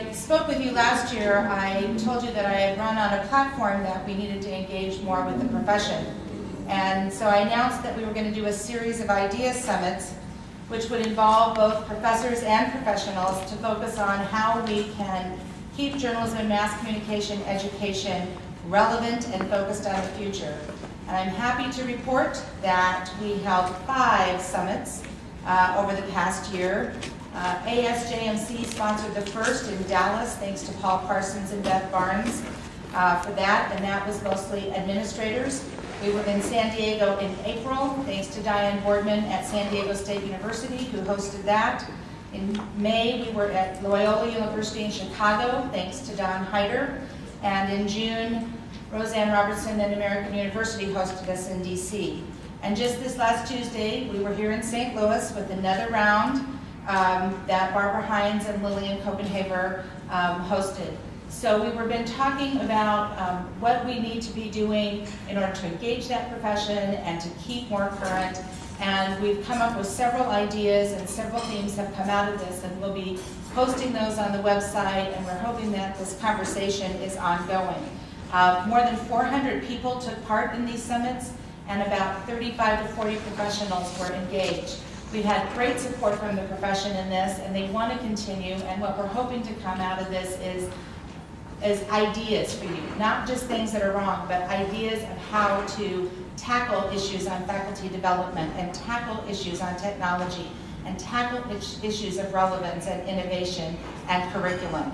I spoke with you last year, I told you that I had run on a platform that we needed to engage more with the profession. And so I announced that we were going to do a series of idea summits, which would involve both professors and professionals to focus on how we can keep journalism and mass communication education relevant and focused on the future. And I'm happy to report that we held 5 summits over the past year. AEJMC sponsored the first in Dallas, thanks to Paul Parsons and Beth Barnes for that, and that was mostly administrators. We were in San Diego in April, thanks to Diane Boardman at San Diego State University, who hosted that. In May, we were at Loyola University in Chicago, thanks to Don Heider. And in June, Roseanne Robertson and American University hosted us in DC. And just this last Tuesday, we were here in St. Louis with another round that Barbara Hines and Lillian Copenhaver hosted. So we've been talking about what we need to be doing in order to engage that profession and to keep more current. And we've come up with several ideas, and several themes have come out of this, and we'll be posting those on the website, and we're hoping that this conversation is ongoing. More than 400 people took part in these summits, and about 35 to 40 professionals were engaged. We've had great support from the profession in this, and they want to continue, and what we're hoping to come out of this is ideas for you, not just things that are wrong, but ideas of how to tackle issues on faculty development and tackle issues on technology and tackle issues of relevance and innovation and curriculum.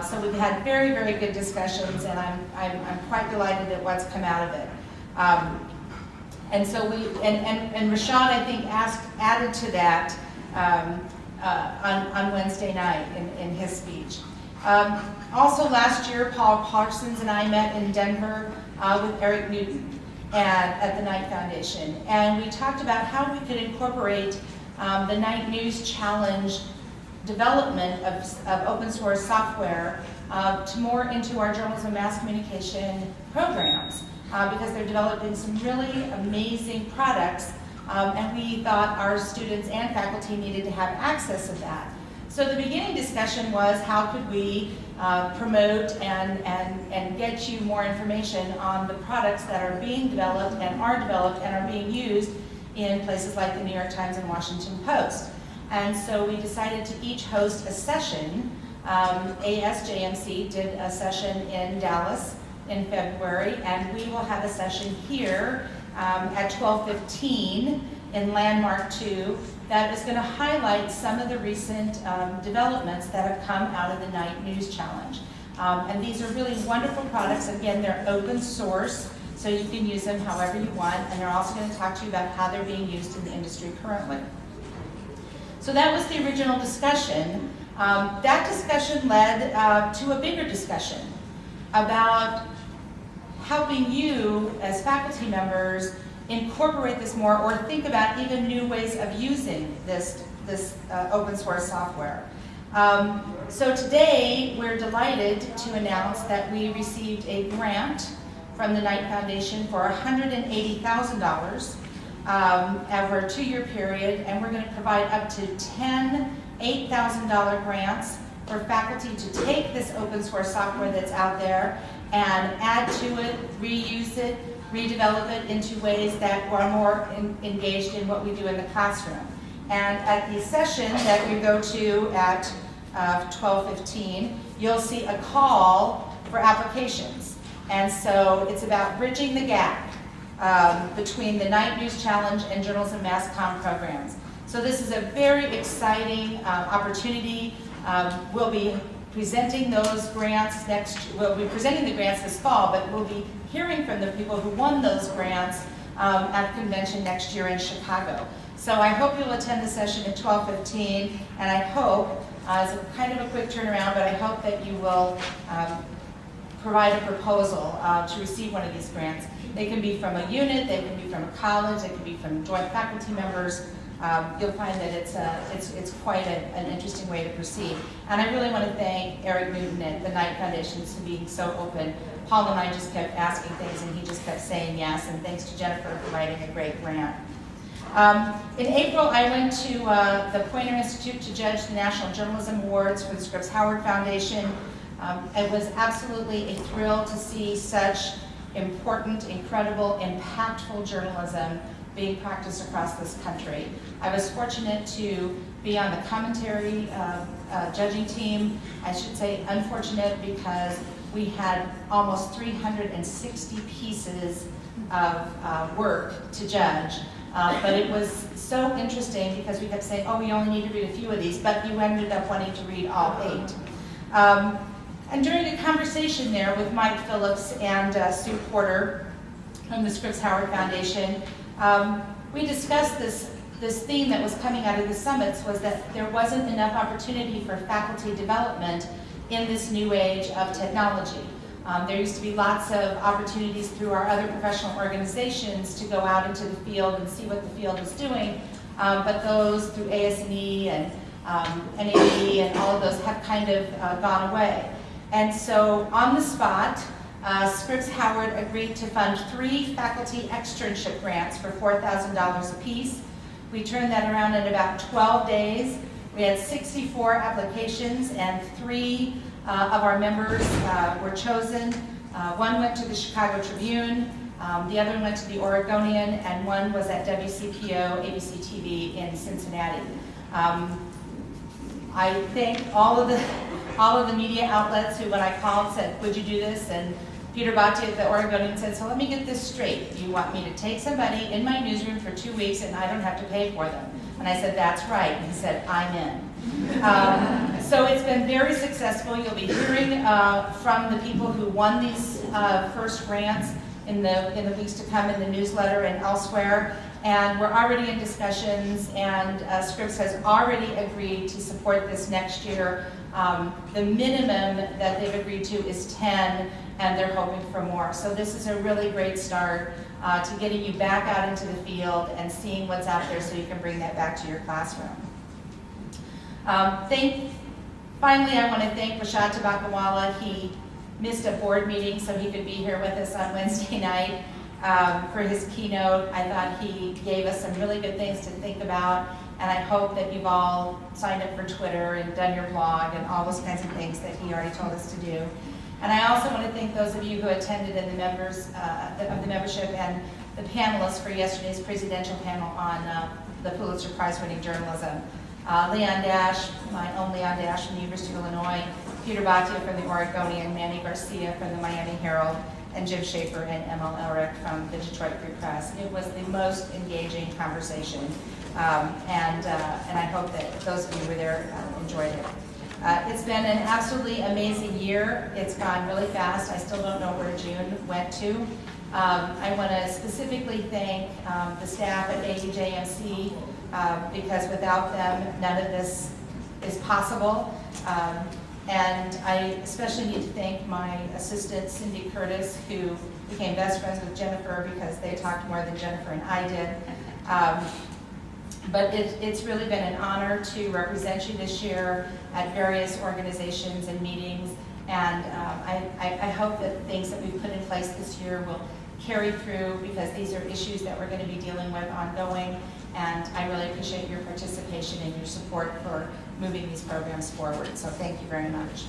So we've had very, very good discussions, and I'm quite delighted at what's come out of it. And so and Rashad, I think, added to that on Wednesday night in his speech. Also last year, Paul Parsons and I met in Denver with Eric Newton at the Knight Foundation. And we talked about how we could incorporate the Knight News Challenge development of open source software to more into our journalism and mass communication programs because they're developing some really amazing products and we thought our students and faculty needed to have access to that. So the beginning discussion was how could we promote and get you more information on the products that are being developed and are being used in places like the New York Times and Washington Post. And so we decided to each host a session. AEJMC did a session in Dallas in February, and we will have a session here at 12:15 in Landmark 2 that is going to highlight some of the recent developments that have come out of the Knight News Challenge. And these are really wonderful products. Again, they're open source, so you can use them however you want, and they're also going to talk to you about how they're being used in the industry currently. So that was the original discussion. That discussion led to a bigger discussion about helping you as faculty members incorporate this more or think about even new ways of using this open source software. So today we're delighted to announce that we received a grant from the Knight Foundation for $180,000 over a 2-year period, and we're going to provide up to 10 $8,000 grants for faculty to take this open source software that's out there and add to it, reuse it, redevelop it into ways that are more engaged in what we do in the classroom. And at the session that we go to at 12:15, you'll see a call for applications. And so it's about bridging the gap between the Knight News Challenge and Journalism Mass Comm programs. So this is a very exciting opportunity. We'll be presenting those grants we'll be presenting the grants this fall, but we'll be hearing from the people who won those grants at the convention next year in Chicago. So I hope you'll attend the session at 12:15, and I hope, it's kind of a quick turnaround, but I hope that you will provide a proposal to receive one of these grants. They can be from a unit, they can be from a college, they can be from joint faculty members. You'll find that it's quite an interesting way to proceed. And I really want to thank Eric Newton at the Knight Foundation for being so open. Paul and I just kept asking things and he just kept saying yes, and thanks to Jennifer for providing a great grant. In April, I went to the Poynter Institute to judge the National Journalism Awards for the Scripps Howard Foundation. It was absolutely a thrill to see such important, incredible, impactful journalism being practiced across this country. I was fortunate to be on the commentary judging team. I should say unfortunate because we had almost 360 pieces of work to judge. But it was so interesting because we kept saying, oh, we only need to read a few of these, but you ended up wanting to read all 8. And during a conversation there with Mike Phillips and Sue Porter from the Scripps Howard Foundation, we discussed this theme that was coming out of the summits was that there wasn't enough opportunity for faculty development in this new age of technology. There used to be lots of opportunities through our other professional organizations to go out into the field and see what the field was doing, but those through ASNE and NAB and all of those have kind of gone away. And so on the spot, Scripps Howard agreed to fund 3 faculty externship grants for $4,000 apiece. We turned that around in about 12 days. We had 64 applications and 3 of our members were chosen. One went to the Chicago Tribune, the other went to the Oregonian, and one was at WCPO ABC TV in Cincinnati. I thank all of the media outlets who, when I called, said, would you do this? And Peter Batti at the Oregonian said, so let me get this straight. You want me to take somebody in my newsroom for 2 weeks and I don't have to pay for them? And I said, that's right. And he said, I'm in. So it's been very successful. You'll be hearing from the people who won these first grants in the weeks to come in the newsletter and elsewhere. And we're already in discussions, and Scripps has already agreed to support this next year. The minimum that they've agreed to is 10, and they're hoping for more. So this is a really great start to getting you back out into the field and seeing what's out there so you can bring that back to your classroom. Finally, I want to thank Rashad Tabakawala. He missed a board meeting so he could be here with us on Wednesday night for his keynote. I thought he gave us some really good things to think about, and I hope that you've all signed up for Twitter and done your blog and all those kinds of things that he already told us to do. And I also want to thank those of you who attended and the members of the membership and the panelists for yesterday's presidential panel on the Pulitzer Prize-winning journalism. Leon Dash, my own Leon Dash from the University of Illinois, Peter Batti from the Oregonian, Manny Garcia from the Miami Herald, and Jim Schaefer and ML Elric from the Detroit Free Press. It was the most engaging conversation, and I hope that those of you who were there enjoyed it. It's been an absolutely amazing year. It's gone really fast. I still don't know where June went to. I want to specifically thank the staff at AEJMC because without them, none of this is possible. And I especially need to thank my assistant, Cindy Curtis, who became best friends with Jennifer because they talked more than Jennifer and I did. But it's really been an honor to represent you this year at various organizations and meetings. And I hope that things that we've put in place this year will carry through because these are issues that we're going to be dealing with ongoing. And I really appreciate your participation and your support for moving these programs forward. So thank you very much.